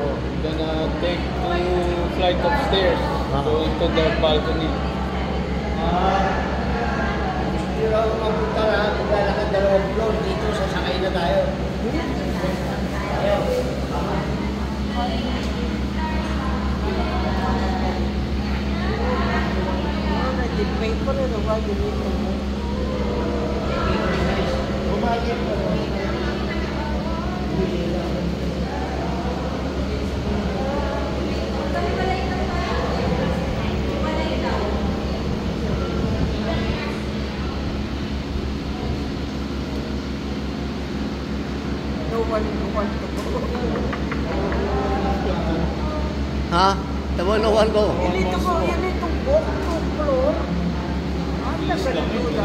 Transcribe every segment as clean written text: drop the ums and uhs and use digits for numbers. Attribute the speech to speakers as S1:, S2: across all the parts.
S1: Oh, gonna take 2 flight of stairs going to the balcony.
S2: Pero mapunta na, maglalakad 2 floor dito, sasakay na tayo. Ayaw.
S3: Nag-debate pa rin, wag yun.
S2: Bumagin pa rin.
S4: Ha? Tawanuan ko.
S3: Ilito ko, ilito ko, 2 floor. Ang nagsalita.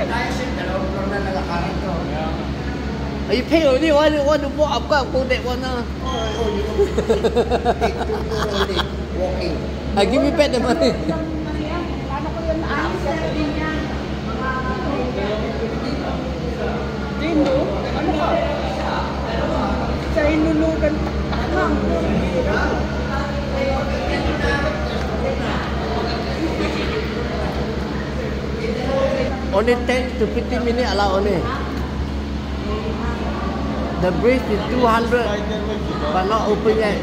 S2: Tayo siya, 2 floor na nalakaran to.
S4: You pay already, why do you want to walk up? Go that one now.
S2: Walking.
S4: I give you back the money.
S3: Ano ko yun? Dino? Ano ka? Sa inulugan.
S4: Only 10 to 15 minutes allow only. The bridge is 200, but not open yet.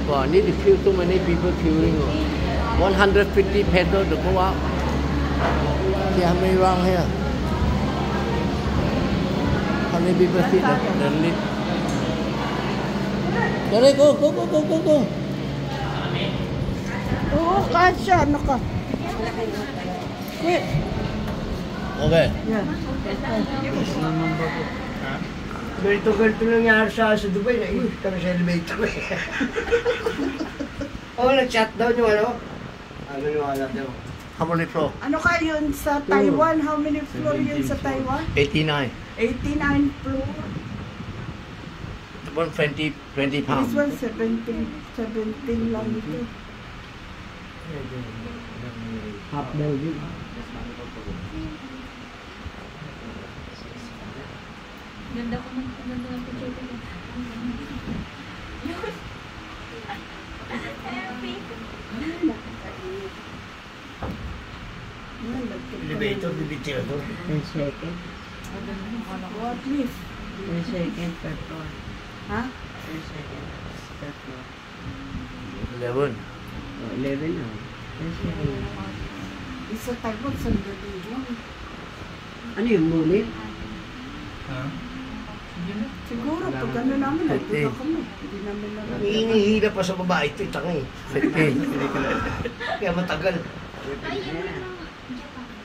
S4: Wow, I need to queue too many people queuing. 150 pesos to go up. See how many round here? How many people sit the lift? Go.
S3: Oo, kasya. Ano ka? Quick.
S4: Okay.
S3: Yan.
S2: Ganito nangyari sa Dubai, nainis kami sa elevator eh. Oo, nag-shutdown yung ano. Ano yung alam daw.
S4: How many floor?
S3: Ano ka yun sa Taiwan? How many floor yun sa Taiwan?
S4: 89.
S3: 89 floor.
S4: The one 20
S3: This
S4: pounds.
S3: one 17 lang ito.
S2: Half building.
S5: Ganda ko ng picture ko.
S2: Elevator, bibitiyo to.
S6: 10 seconds.
S3: What lift?
S6: 10 seconds per floor.
S3: Ha?
S6: 10 seconds per floor.
S4: 11.
S6: Oh, 11 now. 10 seconds.
S3: Isa Taiwan, sandali lang.
S6: Ano yung ngunit?
S3: Siguro, pag ano namin, nagpunta kami. Hindi namin namin.
S2: Hihila pa sa babae ito, itang eh.
S4: 15.
S2: Kaya matagal.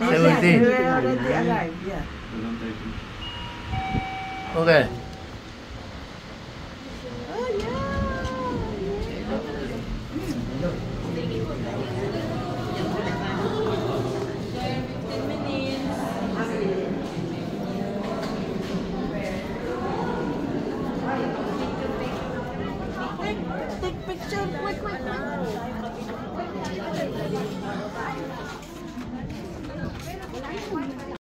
S3: We already arrived, yeah.
S4: Okay.